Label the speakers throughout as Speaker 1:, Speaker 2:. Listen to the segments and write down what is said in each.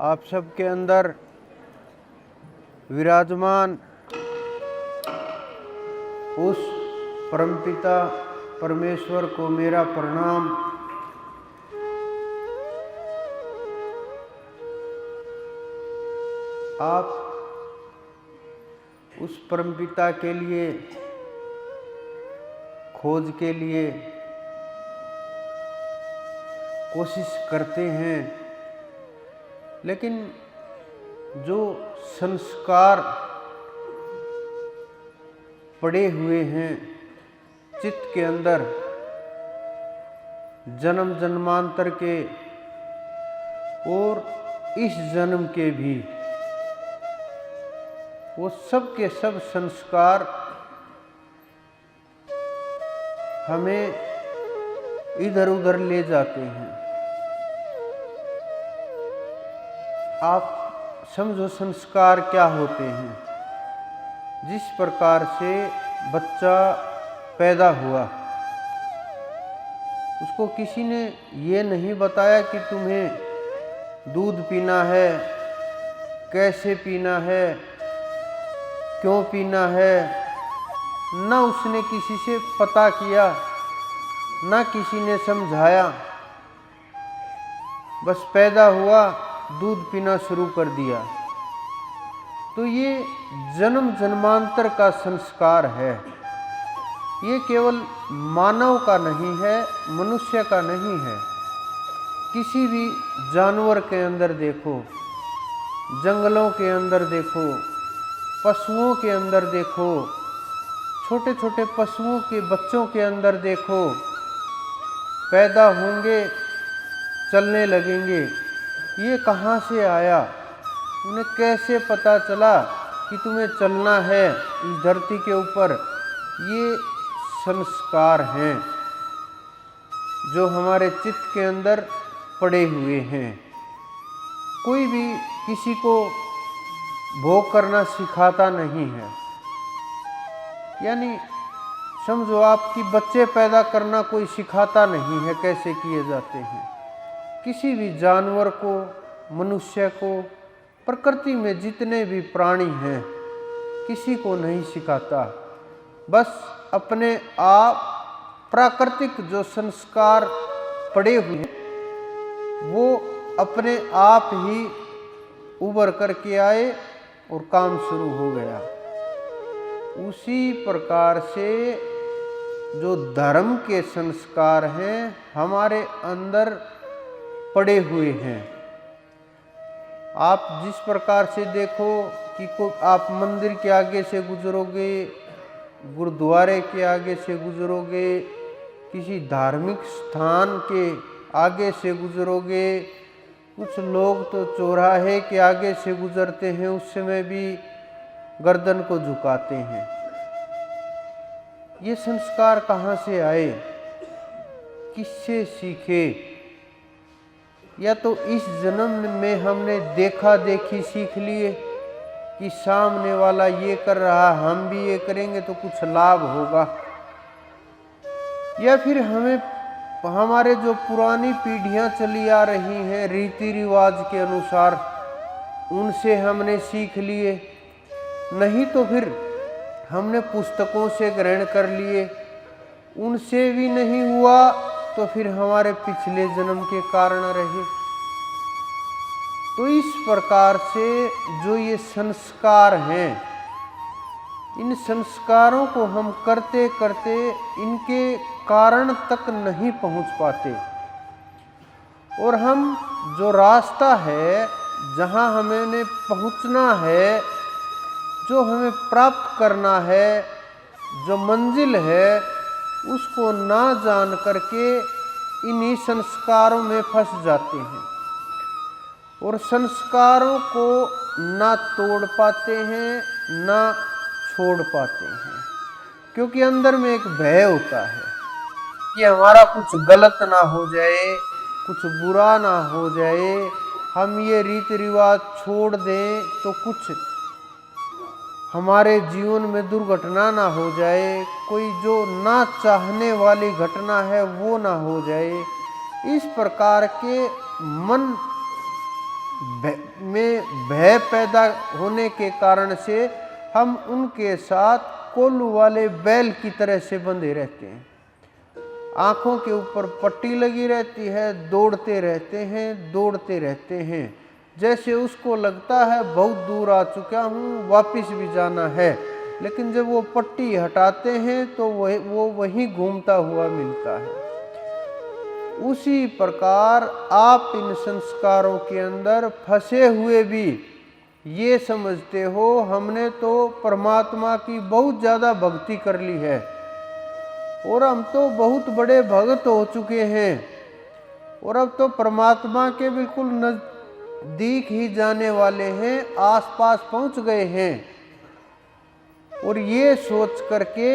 Speaker 1: आप सबके अंदर विराजमान उस परमपिता परमेश्वर को मेरा प्रणाम। आप उस परमपिता के लिए खोज के लिए कोशिश करते हैं, लेकिन जो संस्कार पड़े हुए हैं चित्त के अंदर जन्म जन्मांतर के और इस जन्म के भी, वो सब के सब संस्कार हमें इधर उधर ले जाते हैं। आप समझो संस्कार क्या होते हैं। जिस प्रकार से बच्चा पैदा हुआ, उसको किसी ने ये नहीं बताया कि तुम्हें दूध पीना है, कैसे पीना है, क्यों पीना है। ना उसने किसी से पता किया, ना किसी ने समझाया, बस पैदा हुआ, दूध पीना शुरू कर दिया। तो ये जन्म जन्मांतर का संस्कार है। ये केवल मानव का नहीं है, मनुष्य का नहीं है। किसी भी जानवर के अंदर देखो, जंगलों के अंदर देखो, पशुओं के अंदर देखो, छोटे छोटे पशुओं के बच्चों के अंदर देखो, पैदा होंगे, चलने लगेंगे। ये कहाँ से आया? उन्हें कैसे पता चला कि तुम्हें चलना है इस धरती के ऊपर? ये संस्कार हैं जो हमारे चित्त के अंदर पड़े हुए हैं। कोई भी किसी को भोग करना सिखाता नहीं है। यानी समझो आपकी बच्चे पैदा करना कोई सिखाता नहीं है कैसे किए जाते हैं। किसी भी जानवर को, मनुष्य को, प्रकृति में जितने भी प्राणी हैं, किसी को नहीं सिखाता। बस अपने आप प्राकृतिक जो संस्कार पड़े हुए हैं, वो अपने आप ही उभर करके आए और काम शुरू हो गया। उसी प्रकार से जो धर्म के संस्कार हैं हमारे अंदर पड़े हुए हैं। आप जिस प्रकार से देखो कि आप मंदिर के आगे से गुजरोगे, गुरुद्वारे के आगे से गुजरोगे, किसी धार्मिक स्थान के आगे से गुजरोगे, कुछ लोग तो चौराहे के आगे से गुजरते हैं, उस समय भी गर्दन को झुकाते हैं। ये संस्कार कहाँ से आए? किससे सीखे? या तो इस जन्म में हमने देखा देखी सीख लिए कि सामने वाला ये कर रहा, हम भी ये करेंगे तो कुछ लाभ होगा। या फिर हमारे जो पुरानी पीढ़ियां चली आ रही हैं रीति रिवाज के अनुसार, उनसे हमने सीख लिए। नहीं तो फिर हमने पुस्तकों से ग्रहण कर लिए। उनसे भी नहीं हुआ तो फिर हमारे पिछले जन्म के कारण रहे। तो इस प्रकार से जो ये संस्कार हैं, इन संस्कारों को हम करते करते इनके कारण तक नहीं पहुंच पाते। और हम जो रास्ता है, जहां हमें पहुंचना है, जो हमें प्राप्त करना है, जो मंजिल है, उसको ना जान करके इन्हीं संस्कारों में फंस जाते हैं और संस्कारों को ना तोड़ पाते हैं, ना छोड़ पाते हैं। क्योंकि अंदर में एक भय होता है कि हमारा कुछ गलत ना हो जाए, कुछ बुरा ना हो जाए, हम ये रीति रिवाज छोड़ दें तो कुछ हमारे जीवन में दुर्घटना ना हो जाए, कोई जो ना चाहने वाली घटना है वो ना हो जाए। इस प्रकार के मन में भय पैदा होने के कारण से हम उनके साथ कोल्हू वाले बैल की तरह से बंधे रहते हैं। आँखों के ऊपर पट्टी लगी रहती है, दौड़ते रहते हैं, जैसे उसको लगता है बहुत दूर आ चुका हूँ, वापस भी जाना है। लेकिन जब वो पट्टी हटाते हैं तो वो वहीं घूमता हुआ मिलता है। उसी प्रकार आप इन संस्कारों के अंदर फंसे हुए भी ये समझते हो हमने तो परमात्मा की बहुत ज़्यादा भक्ति कर ली है और हम तो बहुत बड़े भक्त हो चुके हैं और अब तो परमात्मा के बिल्कुल नज़दीक ही जाने वाले हैं, आसपास पहुंच गए हैं। और ये सोच करके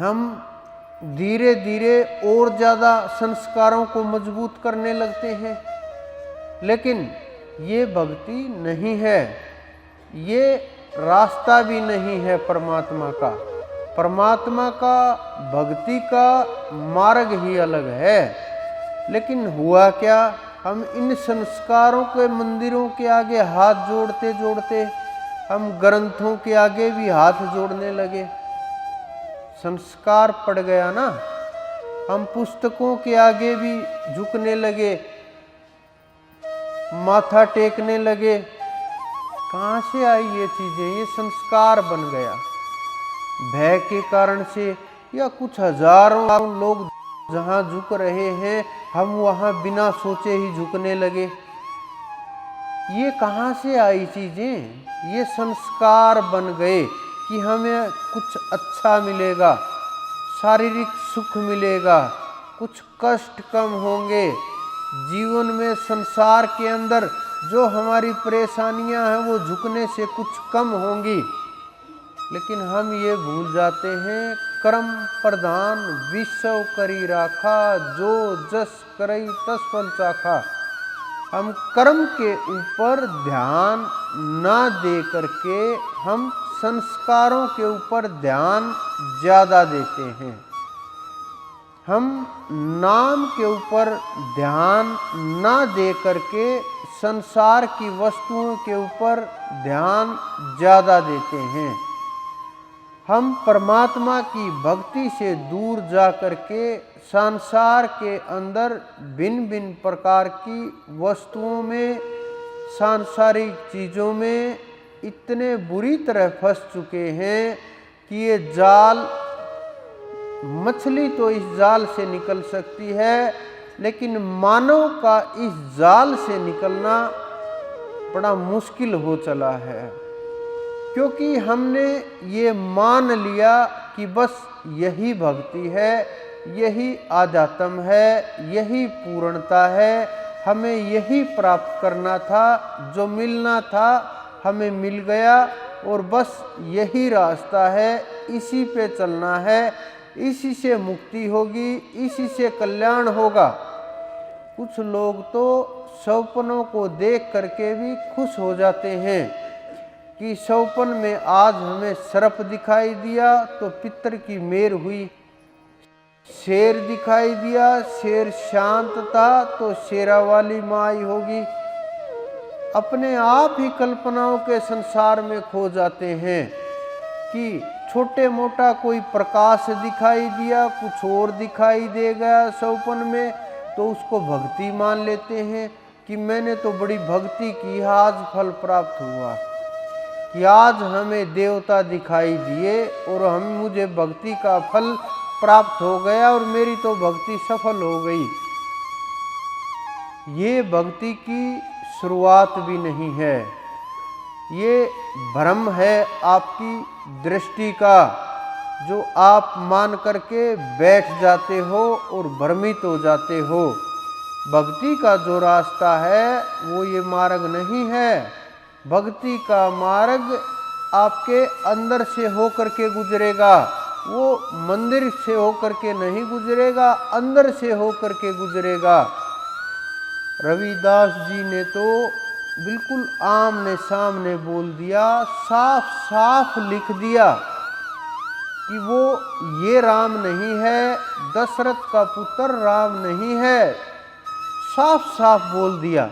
Speaker 1: हम धीरे धीरे और ज़्यादा संस्कारों को मजबूत करने लगते हैं। लेकिन ये भक्ति नहीं है, ये रास्ता भी नहीं है परमात्मा का। परमात्मा का भक्ति का मार्ग ही अलग है। लेकिन हुआ क्या, हम इन संस्कारों के मंदिरों के आगे हाथ जोड़ते जोड़ते हम ग्रंथों के आगे भी हाथ जोड़ने लगे। संस्कार पड़ गया ना, हम पुस्तकों के आगे भी झुकने लगे, माथा टेकने लगे। कहाँ से आई ये चीजें? ये संस्कार बन गया। भय के कारण से या कुछ हजारों लोग जहाँ झुक रहे हैं हम वहाँ बिना सोचे ही झुकने लगे। ये कहाँ से आई चीजें? ये संस्कार बन गए कि हमें कुछ अच्छा मिलेगा, शारीरिक सुख मिलेगा, कुछ कष्ट कम होंगे, जीवन में संसार के अंदर जो हमारी परेशानियां हैं वो झुकने से कुछ कम होंगी। लेकिन हम ये भूल जाते हैं, कर्म प्रधान विश्व करी राखा, जो जस करई तस फल चाखा। हम कर्म के ऊपर ध्यान ना दे करके हम संस्कारों के ऊपर ध्यान ज़्यादा देते हैं। हम नाम के ऊपर ध्यान ना दे करके संसार की वस्तुओं के ऊपर ध्यान ज़्यादा देते हैं। हम परमात्मा की भक्ति से दूर जा करके संसार के अंदर भिन्न भिन्न प्रकार की वस्तुओं में, सांसारिक चीज़ों में इतने बुरी तरह फंस चुके हैं कि ये जाल, मछली तो इस जाल से निकल सकती है, लेकिन मानव का इस जाल से निकलना बड़ा मुश्किल हो चला है। क्योंकि हमने ये मान लिया कि बस यही भक्ति है, यही आध्यात्म है, यही पूर्णता है, हमें यही प्राप्त करना था, जो मिलना था हमें मिल गया और बस यही रास्ता है, इसी पे चलना है, इसी से मुक्ति होगी, इसी से कल्याण होगा। कुछ लोग तो सपनों को देख करके भी खुश हो जाते हैं कि सौपन में आज हमें सर्प दिखाई दिया तो पितर की मेर हुई, शेर दिखाई दिया, शेर शांत था तो शेरा वाली माई होगी। अपने आप ही कल्पनाओं के संसार में खो जाते हैं कि छोटे मोटा कोई प्रकाश दिखाई दिया, कुछ और दिखाई दे गया सौपन में, तो उसको भक्ति मान लेते हैं कि मैंने तो बड़ी भक्ति की, आज फल प्राप्त हुआ, कि आज हमें देवता दिखाई दिए और मुझे भक्ति का फल प्राप्त हो गया और मेरी तो भक्ति सफल हो गई। ये भक्ति की शुरुआत भी नहीं है, ये भ्रम है आपकी दृष्टि का, जो आप मान करके बैठ जाते हो और भ्रमित हो जाते हो। भक्ति का जो रास्ता है वो ये मार्ग नहीं है। भक्ति का मार्ग आपके अंदर से होकर के गुजरेगा, वो मंदिर से होकर के नहीं गुजरेगा, अंदर से होकर के गुजरेगा। रविदास जी ने तो बिल्कुल आमने सामने बोल दिया, साफ साफ लिख दिया कि वो ये राम नहीं है, दशरथ का पुत्र राम नहीं है। साफ साफ बोल दिया।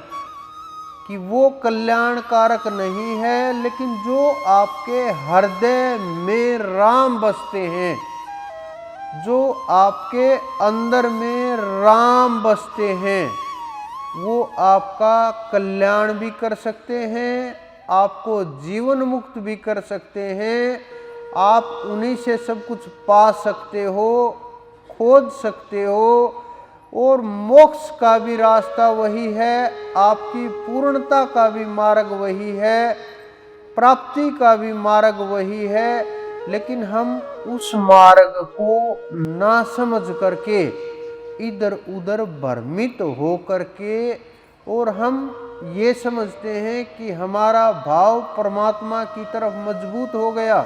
Speaker 1: कि वो कल्याणकारक नहीं है, लेकिन जो आपके हृदय में राम बसते हैं, जो आपके अंदर में राम बसते हैं, वो आपका कल्याण भी कर सकते हैं, आपको जीवन मुक्त भी कर सकते हैं। आप उन्हीं से सब कुछ पा सकते हो, खोज सकते हो, और मोक्ष का भी रास्ता वही है, आपकी पूर्णता का भी मार्ग वही है, प्राप्ति का भी मार्ग वही है। लेकिन हम उस मार्ग को ना समझ करके इधर उधर भ्रमित हो करके, और हम ये समझते हैं कि हमारा भाव परमात्मा की तरफ मजबूत हो गया,